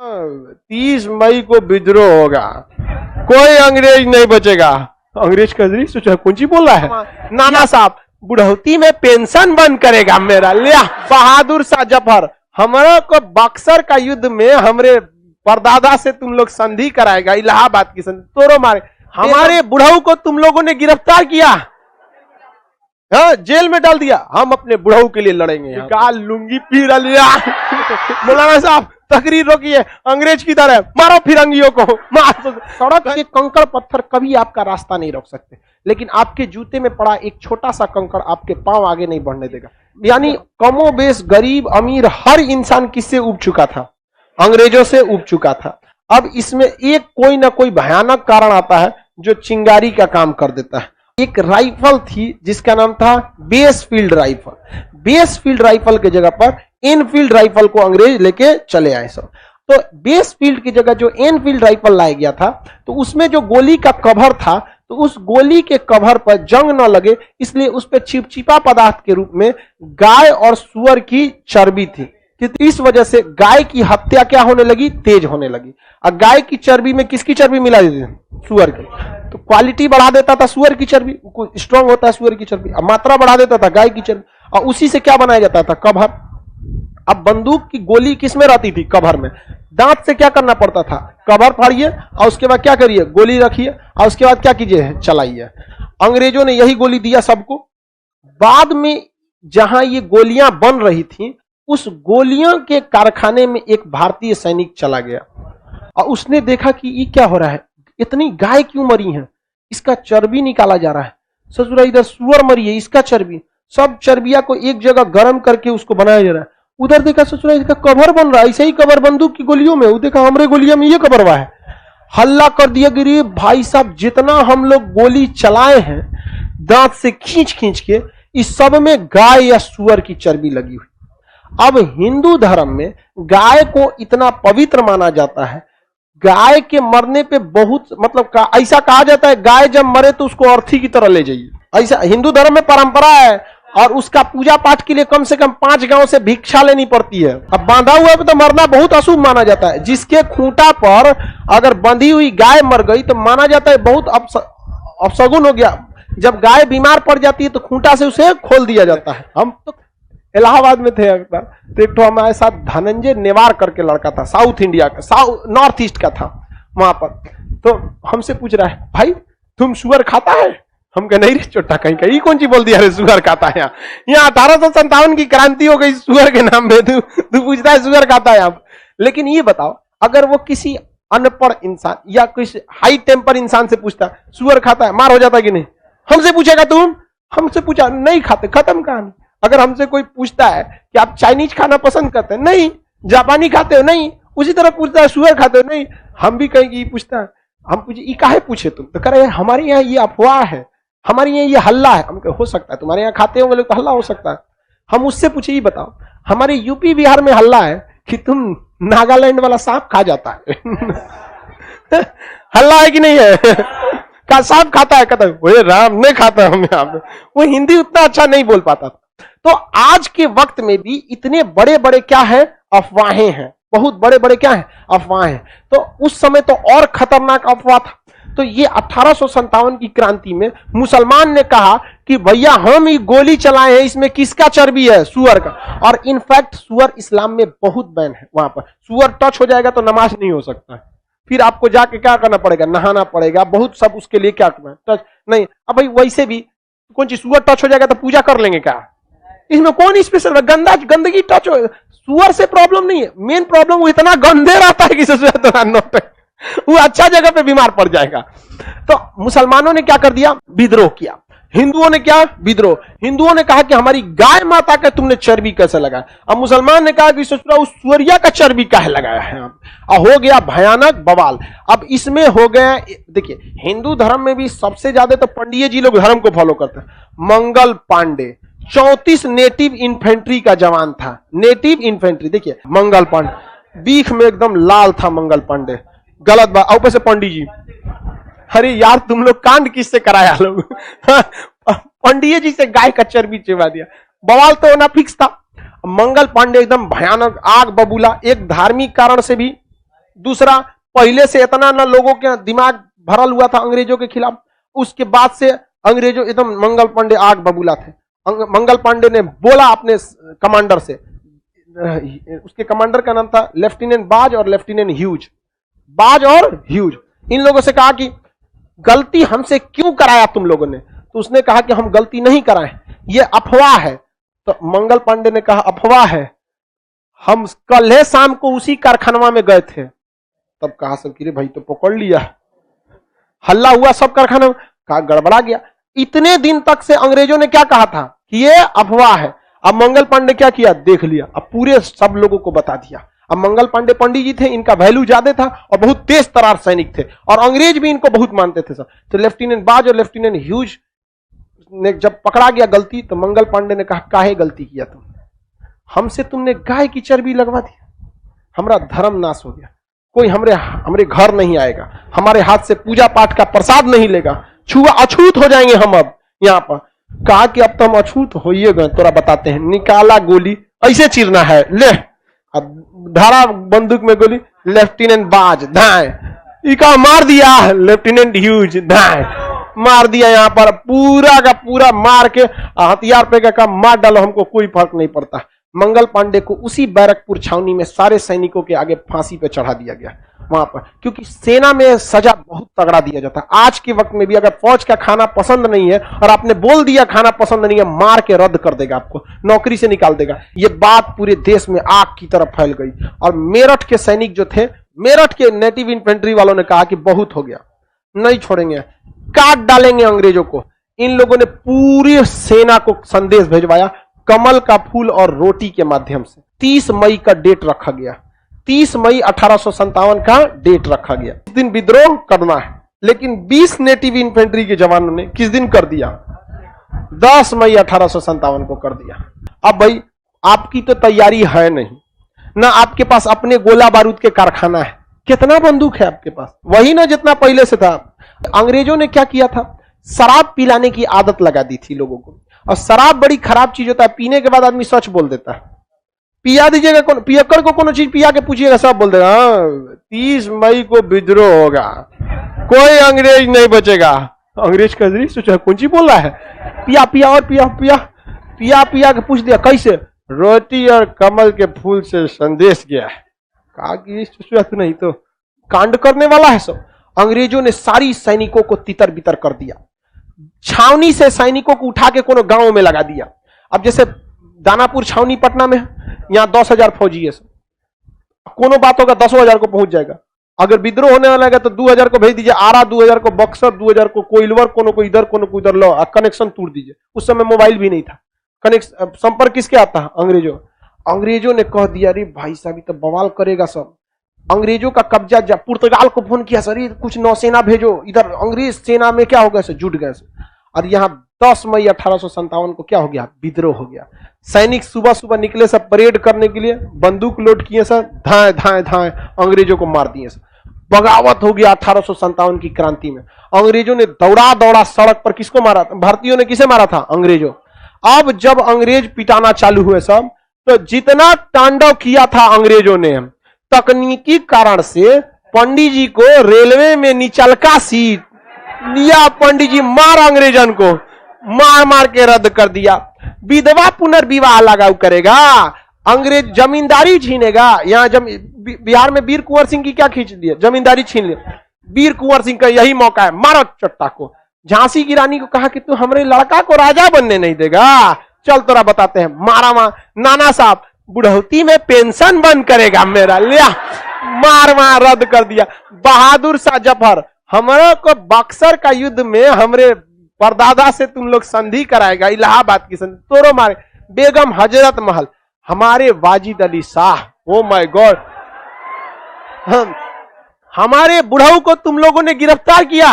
30 मई को विद्रोह होगा, कोई अंग्रेज नहीं बचेगा। अंग्रेज का सोचा कौन सी बोल रहा है। नाना साहब बुढ़ौती में पेंशन बंद करेगा मेरा, लिया बहादुर शाह जफर हमारा को बक्सर का युद्ध में हमरे परदादा से तुम लोग संधि कराएगा, इलाहाबाद की संधि तोड़ो मारे। हमारे बुढ़ऊ को तुम लोगों ने गिरफ्तार किया, हाँ जेल में डाल दिया, हम अपने बुढ़ऊ के लिए लड़ेंगे। काल लुंगी पीर लिया। मौलाना साहब तकरीर रोकिए, अंग्रेज की तरह मारो फिरंगियों को। सड़क के कंकड़ पत्थर कभी आपका रास्ता नहीं रोक सकते, लेकिन आपके जूते में पड़ा एक छोटा सा कंकड़ आपके पांव आगे नहीं बढ़ने देगा। यानी कमोबेश गरीब अमीर हर इंसान किससे उब चुका था, अंग्रेजों से उब चुका था। अब इसमें एक कोई ना कोई भयानक कारण आता है जो चिंगारी का काम कर देता है। एक राइफल थी जिसका नाम था बेसफील्ड राइफल। बेसफील्ड राइफल के जगह पर एनफील्ड राइफल को अंग्रेज लेके चले आए सब। तो बेसफील्ड की जगह जो एनफील्ड राइफल लाया गया था, तो उसमें जो गोली का कवर था, तो उस गोली के कवर पर जंग न लगे इसलिए उस पर चिपचिपा पदार्थ के रूप में गाय और सुअर की चर्बी थी। इस वजह से गाय की हत्या क्या होने लगी, तेज होने लगी। और गाय की चर्बी में किसकी चर्बी मिला देती थी, सुअर की, तो क्वालिटी बढ़ा देता था सुअर की चर्बी, स्ट्रांग होता है सुअर की चर्बी, मात्रा बढ़ा देता था गाय की चर्बी, और उसी से क्या बनाया जाता था, कवर। अब बंदूक की गोली किसमें रहती थी, कवर में। दांत से क्या करना पड़ता था, कवर फाड़िए और उसके बाद क्या करिए, गोली रखिए और उसके बाद क्या कीजिए, चलाइए। अंग्रेजों ने यही गोली दिया सबको। बाद में जहां ये गोलियां बन रही थी, उस गोलियों के कारखाने में एक भारतीय सैनिक चला गया और उसने देखा कि ये क्या हो रहा है, इतनी गाय क्यों मरी है, इसका चर्बी निकाला जा रहा है। ससुरा इधर सुअर मरी है, इसका चर्बी, सब चर्बिया को एक जगह गर्म करके उसको बनाया जा रहा है। उधर देखा ससुरा इसका कवर बन रहा है, ऐसे ही कवर बंदूक की गोलियों में, वो देखा हमरे गोलियों में ये कवर हुआ है। हल्ला कर दिया गिरी भाई साहब, जितना हम लोग गोली चलाए हैं दांत से खींच खींच के, इस सब में गाय या सुअर की चर्बी लगी हुई। अब हिंदू धर्म में गाय को इतना पवित्र माना जाता है, गाय के मरने पे बहुत मतलब ऐसा कहा जाता है गाय जब मरे तो उसको अर्थी की तरह ले जाइए, ऐसा हिंदू धर्म में परंपरा है। और उसका पूजा पाठ के लिए कम से कम 5 गांव से भिक्षा लेनी पड़ती है। अब बांधा हुआ पे तो मरना बहुत अशुभ माना जाता है। जिसके खूंटा पर अगर बंधी हुई गाय मर गई तो माना जाता है बहुत अपशगुन हो गया। जब गाय बीमार पड़ जाती है तो खूंटा से उसे खोल दिया जाता है। हम तो इलाहाबाद में थे एक बार, तो एक तो हमारे साथ धनंजय नेवार करके लड़का था, साउथ इंडिया का, नॉर्थ ईस्ट का था वहां पर। तो हमसे पूछ रहा है भाई तुम सुअर खाता है? हम कहे नहीं रे चोटा कहीं कहीं कौन सी बोल दिया रे सुअर खाता है। यहाँ 1857 की क्रांति हो गई सुअर के नाम पे, तू पूछता है सुअर खाता है आप। लेकिन ये बताओ अगर वो किसी अनपढ़ इंसान या किसी हाई टेम्पर इंसान से पूछता सुअर खाता है, मार हो जाता कि नहीं? हमसे पूछेगा तुम? हमसे पूछा नहीं खाते, खत्म कहानी। अगर हमसे कोई पूछता है कि आप चाइनीज खाना पसंद करते हैं, नहीं। जापानी खाते हो, नहीं। उसी तरह पूछता है सुअर खाते हो, नहीं। हम भी कहेंगे ये पूछता है, हम पूछे ये काहे पूछे तुम? तो कह रहे हमारे यहाँ ये अफवाह है, हमारे यहाँ ये हल्ला है। हम हो सकता है तुम्हारे यहाँ खाते होंगे लोग तो हल्ला हो सकता है। हम उससे पूछे ये बताओ हमारे यूपी बिहार में हल्ला है कि तुम नागालैंड वाला सांप खा जाता है। हल्ला है कि नहीं है? का सांप खाता है? कहता है राम नहीं खाता हम यहाँ पे। वो हिंदी उतना अच्छा नहीं बोल पाता। तो आज के वक्त में भी इतने बड़े बड़े क्या है, अफवाहें हैं, बहुत बड़े बड़े क्या है, अफवाहें। तो उस समय तो और खतरनाक अफवाह था। तो ये 1857 की क्रांति में मुसलमान ने कहा कि भैया हम ये गोली चलाए हैं, इसमें किसका चर्बी है? सुअर का। और इनफैक्ट सुअर इस्लाम में बहुत बैन है। वहां पर सुअर टच हो जाएगा तो नमाज नहीं हो सकता है, फिर आपको जाके क्या करना पड़ेगा, नहाना पड़ेगा, बहुत सब उसके लिए क्या करना, टच नहीं। अब भाई वैसे भी कौन सी सुअर टच हो जाएगा तो पूजा कर लेंगे क्या? इसमें कौन स्पेशल? गंदगी टच हो, सुअर से प्रॉब्लम नहीं है, मेन प्रॉब्लम वो इतना गंदे रहता है कि वो अच्छा जगह पे बीमार पड़ जाएगा। तो मुसलमानों ने क्या कर दिया, विद्रोह किया। हिंदुओं ने क्या, विद्रोह। हिंदुओं ने कहा कि हमारी गाय माता का तुमने चर्बी कैसे लगाया? अब मुसलमान ने कहा कि ससुरा उस सुअरिया का चर्बी काहे लगाया है? अब हो गया भयानक बवाल। अब इसमें हो गया, देखिए हिंदू धर्म में भी सबसे ज्यादा तो पंडिये जी लोग धर्म को फॉलो करते हैं। मंगल पांडे 34 नेटिव इन्फेंट्री का जवान था। नेटिव इन्फेंट्री, देखिए मंगल पांडे बीख में एकदम लाल था मंगल पांडे। गलत बात। ऊपर से पंडित जी, अरे यार तुम लोग कांड किससे कराया लोग? पंडित जी से गाय का चर्बी चिबा दिया। बवाल तो होना फिक्स था। मंगल पांडे एकदम भयानक आग बबूला, एक धार्मिक कारण से भी दूसरा, पहले से इतना ना लोगों के दिमाग भरल हुआ था अंग्रेजों के खिलाफ, उसके बाद से अंग्रेजों एकदम मंगल पांडे आग बबूला थे। मंगल पांडे ने बोला अपने कमांडर से, उसके कमांडर का नाम था लेफ्टिनेंट बाज और लेफ्टिनेंट ह्यूज, बाज और ह्यूज, इन लोगों से कहा कि गलती हमसे क्यों कराया तुम लोगों ने? तो उसने कहा कि हम गलती नहीं कराए, ये अफवाह है। तो मंगल पांडे ने कहा अफवाह है, हम कल शाम को उसी कारखाना में गए थे। तब कहा सब कि रे भाई तो पकड़ लिया, हल्ला हुआ सब कारखाना में, कहा गड़बड़ा गया। इतने दिन तक से अंग्रेजों ने क्या कहा था कि ये अफवाह है। अब मंगल पांडे क्या किया, देख लिया, अब पूरे सब लोगों को बता दिया। अब मंगल पांडे पंडित जी थे, इनका वैल्यू ज्यादा था और बहुत तेज तरार सैनिक थे और अंग्रेज भी इनको बहुत मानते थे सब। तो लेफ्टिनेंट बाज और लेफ्टिनेंट ह्यूज ने जब पकड़ा गया गलती, तो मंगल पांडे ने कहा काहे गलती किया तुम, हमसे तुमने गाय की चर्बी लगवा दी, हमारा धर्म नाश हो गया, कोई हमरे घर नहीं आएगा, हमारे हाथ से पूजा पाठ का प्रसाद नहीं लेगा, छुआ अछूत हो जाएंगे हम। अब यहां पर कहा कि अब तो हम अछूत होइए गए, तोरा बताते हैं। निकाला गोली, ऐसे चीरना है, ले धारा बंदूक में गोली, लेफ्टिनेंट बाज धाए, इका मार दिया, लेफ्टिनेंट ह्यूज धाए, मार दिया। यहां पर पूरा का पूरा मार के हथियार पे का मार डालो, हमको कोई फर्क नहीं पड़ता। मंगल पांडे को उसी बैरकपुर छावनी में सारे सैनिकों के आगे फांसी पे चढ़ा दिया गया वहां पर, क्योंकि सेना में सजा बहुत तगड़ा दिया जाता है। आज के वक्त में भी अगर फौज का खाना पसंद नहीं है और आपने बोल दिया खाना पसंद नहीं है, मार के रद्द कर देगा, आपको नौकरी से निकाल देगा। ये बात पूरे देश में आग की तरफ फैल गई और मेरठ के सैनिक जो थे, मेरठ के नेटिव इन्फेंट्री वालों ने कहा कि बहुत हो गया, नहीं छोड़ेंगे, काट डालेंगे अंग्रेजों को। इन लोगों ने पूरी सेना को संदेश भेजवाया कमल का फूल और रोटी के माध्यम से। 30 मई का डेट रखा गया, 30 मई 1857 का डेट रखा गया। इस दिन विद्रोह करना है, लेकिन 20 नेटिव इन्फेंट्री के जवानों ने किस दिन कर दिया, 10 मई 1857 को कर दिया। अब भाई आपकी तो तैयारी है नहीं ना, आपके पास अपने गोला बारूद के कारखाना है, कितना बंदूक है आपके पास, वही ना जितना पहले से था। अंग्रेजों ने क्या किया था, शराब पिलाने की आदत लगा दी थी लोगों को, और शराब बड़ी खराब चीज होता है, पीने के बाद आदमी सच बोल देता है। पिया दीजिएगा, पियक्कर को कोनो चीज पिया के पूछिएगा, सब बोल देगा 30 मई को विद्रोह होगा, कोई अंग्रेज नहीं बचेगा। अंग्रेज का सोचा कौन सी बोल रहा है, पिया पिया और पिया पिया पिया पिया के पूछ दिया कैसे, रोटी और कमल के फूल से संदेश गया है। कहा कि नहीं तो कांड करने वाला है सब। अंग्रेजों ने सारी सैनिकों को तितर बितर कर दिया, छावनी से सैनिकों को उठा के कोनो गांव में लगा दिया। अब जैसे दानापुर छावनी पटना में, यहां 10,000 फौजी है, कोनो बात होगा 10,000 को पहुंच जाएगा। अगर विद्रोह होने वाला है तो 2,000 को भेज दीजिए आरा, 2,000 को बक्सर, 2,000 को कोइलवर, कोनो को इधर कोनो को इधर, लो कनेक्शन तोड़ दीजिए। उस समय मोबाइल भी नहीं था, संपर्क किसके आता है, अंग्रेजों। अंग्रेजों ने कह दिया अरे भाई साहब तो बवाल करेगा सब, अंग्रेजों का कब्जा। जब पुर्तगाल को फोन किया, सर कुछ नौसेना भेजो इधर, अंग्रेज सेना में क्या हो गया, जुट गए। और यहाँ 10 मई 1857 को क्या हो गया, विद्रोह हो गया। सैनिक सुबह सुबह निकले सब परेड करने के लिए, बंदूक लोड किए सर, धाए धाए धाए अंग्रेजों को मार दिए सर। बगावत हो गया 1857 की क्रांति में। अंग्रेजों ने दौड़ा दौड़ा सड़क पर किसको मारा था, भारतीयों ने किसे मारा था, अंग्रेजों। अब जब अंग्रेज पिटाना चालू हुए सब, तो जितना तांडव किया था अंग्रेजों ने, तकनीकी कारण से पंडित जी को रेलवे में निचलका सीट लिया, पंडित जी मार अंग्रेजन को, मार मार के रद्द कर दिया। विधवा पुनर्विवाह लगाऊ करेगा, अंग्रेज जमींदारी छीनेगा। यहाँ बिहार में वीर कुंवर सिंह की क्या खींच दिया, जमींदारी छीन लिया। वीर कुंवर सिंह का यही मौका है, मारो चट्टा को। झांसी की रानी को कहा कि तू हमारे लड़का को राजा बनने नहीं देगा, चल तोरा बताते हैं। मारा नाना साहब बुढ़ौती में पेंशन बंद करेगा मेरा, लिया मार मार रद्द कर दिया। बहादुर शाह जफर, हमारे को बक्सर का युद्ध में हमरे परदादा से तुम लोग संधि कराएगा, इलाहाबाद की संधि, तोरो मारे। बेगम हजरत महल, हमारे Wajid Ali Shah, oh my God, हमारे बुढ़ऊ को तुम लोगों ने गिरफ्तार किया,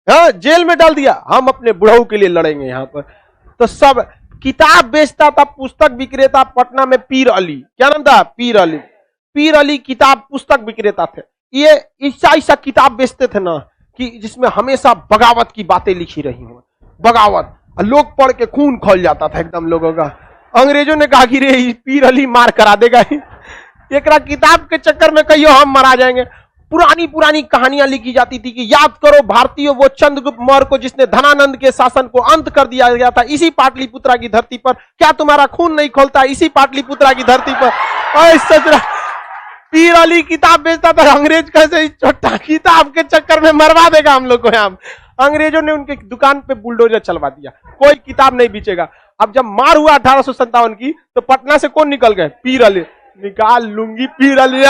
हाँ जेल में डाल दिया, हम अपने बुढ़ऊ के लिए लड़ेंगे यहाँ पर। तो सब किताब बेचता था, पुस्तक विक्रेता पटना में, पीर अली, क्या नाम था, पीर अली। पीर अली किताब पुस्तक विक्रेता थे। ये ऐसा किताब बेचते थे ना कि जिसमें हमेशा बगावत की बातें लिखी रही हो, बगावत, लोग पढ़ के खून खौल जाता था एकदम लोगों का। अंग्रेजों ने कहा कि रे पीर अली मार करा देगा, एकरा किताब के चक्कर में कहियो हम मरा जाएंगे। पुरानी पुरानी कहानियां लिखी जाती थी कि याद करो भारतीयों वो चंद्रगुप्त मौर्य को जिसने धनानंद के शासन को अंत कर दिया गया था इसी पाटलिपुत्रा की धरती पर। क्या तुम्हारा खून नहीं खोलता इसी पाटलिपुत्रा की धरती पर? पीर अली किताब बेचता था, अंग्रेज कैसे इस छोटा किताब के चक्कर में मरवा देगा हम लोग को। यहाँ अंग्रेजों ने उनके दुकान पे बुलडोजर चलवा दिया, कोई किताब नहीं बेचेगा। अब जब मार हुआ 1857 की तो पटना से कौन निकल गए? पीर अली। निकाल लूंगी पीर अली।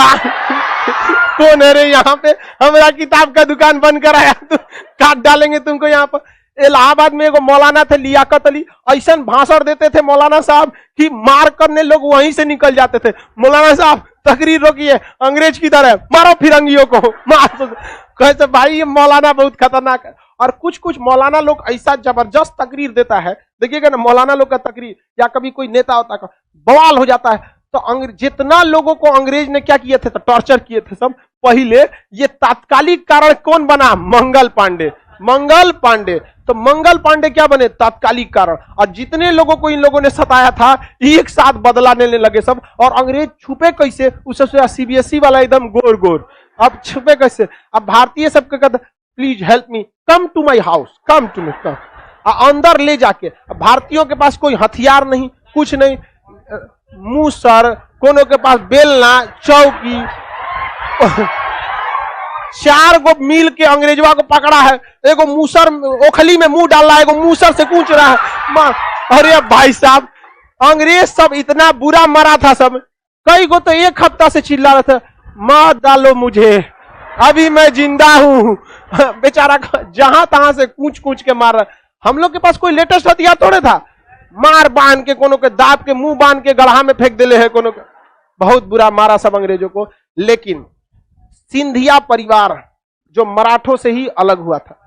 कौन है रे यहाँ पे? हमारा किताब का दुकान बंद कराया, तो काट डालेंगे तुमको यहाँ पर। इलाहाबाद में एगो मौलाना थे लियाकत अली, ऐसा भाषण देते थे मौलाना साहब कि मार करने लोग वहीं से निकल जाते थे। मौलाना साहब तकरीर रोकिए, अंग्रेज किधर है? मारो फिरंगियों को, मार। कहते भाई ये मौलाना बहुत खतरनाक है। और कुछ कुछ मौलाना लोग ऐसा जबरदस्त तकरीर देता है, देखिएगा ना मौलाना लोग का तकरीर, या कभी कोई नेता होता है बवाल हो जाता है। तो जितना लोगों को अंग्रेज ने क्या किए थे, तो टॉर्चर किए थे सब। पहले ये तात्कालिक कारण कौन बना? मंगल पांडे। मंगल पांडे, तो मंगल पांडे क्या बने? तात्कालिक कारण। और जितने लोगों को इन लोगों ने सताया था एक साथ बदला लेने लगे सब। और अंग्रेज छुपे कैसे? उससे सीबीएसई वाला एकदम गोर गोर, अब छुपे कैसे? अब भारतीय सबके कहते please help me, come to my house, come to me, come. अंदर ले जाके, भारतीयों के पास कोई हथियार नहीं, कुछ नहीं, मूसर, कोनो के पास बेलना, चौकी। 4 गो मिल के अंग्रेजवा को पकड़ा है, एगो मूसर ओखली में मुंह डाल रहा है, एगो मूसर से कूच रहा है। अरे भाई साहब, अंग्रेज सब इतना बुरा मरा था सब। कई गो तो 1 हफ्ता से चिल्ला रहे थे मार डालो मुझे, अभी मैं जिंदा हूं। बेचारा जहां तहां से कूच कूच के मार रहा। हम लोग के पास कोई लेटेस्ट हथियार थोड़े था, मार बांध के, कोनो के दाब के मुंह बांध के गढ़ा में फेंक दिले है, कोनो के। बहुत बुरा मारा सब अंग्रेजों को। लेकिन सिंधिया परिवार जो मराठों से ही अलग हुआ था,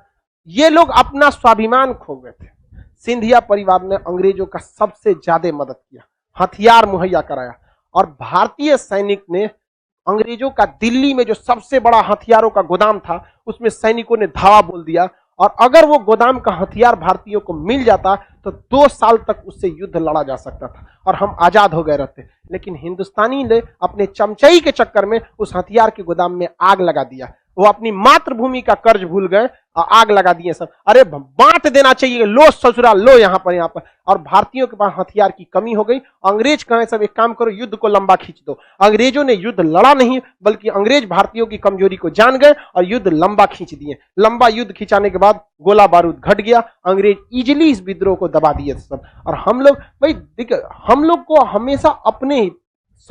ये लोग अपना स्वाभिमान खो गए थे। सिंधिया परिवार ने अंग्रेजों का सबसे ज्यादा मदद किया, हथियार मुहैया कराया। और भारतीय सैनिक ने अंग्रेजों का दिल्ली में जो सबसे बड़ा हथियारों का गोदाम था, उसमें सैनिकों ने धावा बोल दिया। और अगर वो गोदाम का हथियार भारतीयों को मिल जाता तो 2 साल तक उससे युद्ध लड़ा जा सकता था और हम आजाद हो गए रहते। लेकिन हिंदुस्तानी ने अपने चमचई के चक्कर में उस हथियार के गोदाम में आग लगा दिया। वो अपनी मातृभूमि का कर्ज भूल गए और आग लगा दिए सब। अरे बांट देना चाहिए, लो ससुरा लो यहाँ पर। और भारतीयों के पास हथियार की कमी हो गई। अंग्रेज कहे सब एक काम करो, युद्ध को लंबा खींच दो। अंग्रेजों ने युद्ध लड़ा नहीं, बल्कि अंग्रेज भारतीयों की कमजोरी को जान गए और युद्ध लंबा खींच दिए। लंबा युद्ध खिंचाने के बाद गोला बारूद घट गया, अंग्रेज इजिली इस विद्रोह को दबा दिए सब। और हम लोग भाई देखिए, हम लोग को हमेशा अपने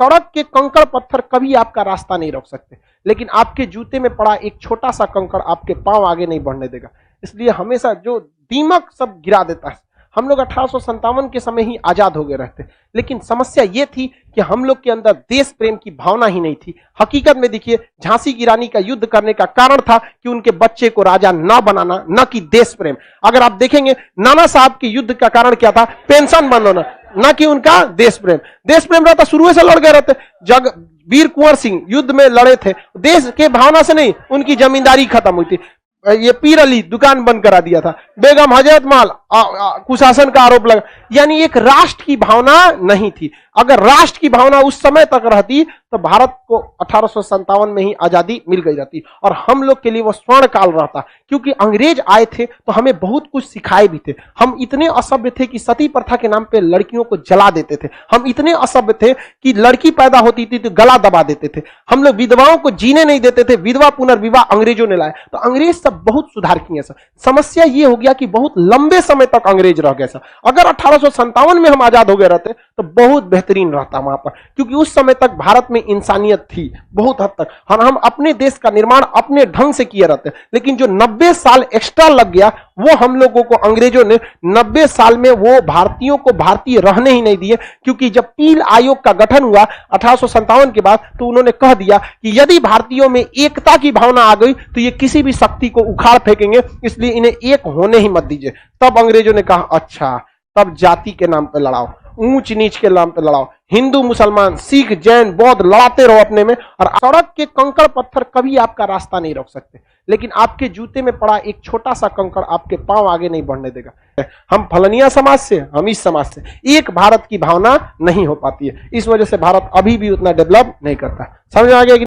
सड़क के कंकड़ पत्थर कभी आपका रास्ता नहीं रोक सकते, लेकिन आपके जूते में पड़ा एक छोटा सा कंकड़ आपके पांव आगे नहीं बढ़ने देगा। इसलिए हमेशा जो दीमक सब गिरा देता है। हम लोग 1857 के समय ही आजाद हो गए रहते, लेकिन समस्या ये थी कि हम लोग के अंदर देश प्रेम की भावना ही नहीं थी। हकीकत में देखिए, झांसी की रानी का युद्ध करने का कारण था कि उनके बच्चे को राजा न बनाना, न कि देश प्रेम। अगर आप देखेंगे नाना साहब के युद्ध का कारण क्या था? पेंशन बंद होना, न कि उनका देश प्रेम। देश प्रेम रहता शुरू से लड़ गए रहते। वीर कुंवर सिंह युद्ध में लड़े थे देश के भावना से नहीं, उनकी जमींदारी खत्म हुई थी। ये पीर अली दुकान बंद करा दिया था, बेगम हजरत महल कुशासन का आरोप लगा। यानी एक राष्ट्र की भावना नहीं थी। अगर राष्ट्र की भावना उस समय तक रहती तो भारत को 1857 में ही आजादी मिल गई रहती और हम लोग के लिए वो स्वर्ण काल रहता। क्योंकि अंग्रेज आए थे तो हमें बहुत कुछ सिखाए भी थे। हम इतने असभ्य थे कि सती प्रथा के नाम पे लड़कियों को जला देते थे। हम इतने असभ्य थे कि लड़की पैदा होती थी तो गला दबा देते थे। हम लोग विधवाओं को जीने नहीं देते थे। विधवा पुनर्विवाह अंग्रेजों ने लाया। तो अंग्रेज सब बहुत सुधार किए सर। समस्या ये हो गया कि बहुत लंबे समय तक अंग्रेज रह गए सर। अगर 1857 में हम आजाद हो गए रहते तो बहुत बेहतरीन रहता वहां पर, क्योंकि उस समय तक भारत में इंसानियत थी बहुत हद तक। हम अपने देश का निर्माण अपने ढंग से किए रहते। लेकिन जो 90 साल एक्स्ट्रा लग गया, वो हम लोगों को अंग्रेजों ने 90 साल में वो भारतीयों को भारतीय रहने ही नहीं दिए। क्योंकि जब पील आयोग का गठन हुआ 1857 के बाद, तो उन्होंने कह दिया कि यदि भारतीयों में एकता की भावना आ गई तो ये किसी भी शक्ति को उखाड़ फेंकेंगे, इसलिए इन्हें एक होने ही मत दीजिए। तब अंग्रेजों ने कहा अच्छा, तब जाति के नाम पर लड़ाओ। ऊंच नीच के नाम पे लड़ाओ, हिंदू मुसलमान सिख जैन बौद्ध लड़ाते रहो अपने में, और सड़क के कंकड़ पत्थर कभी आपका रास्ता नहीं रोक सकते, लेकिन आपके जूते में पड़ा एक छोटा सा कंकड़ आपके पांव आगे नहीं बढ़ने देगा। हम फलनिया समाज से, हम इस समाज से, एक भारत की भावना नहीं हो पाती है, इस वजह से भारत अभी भी उतना डेवलप नहीं करता। समझ आ गया कि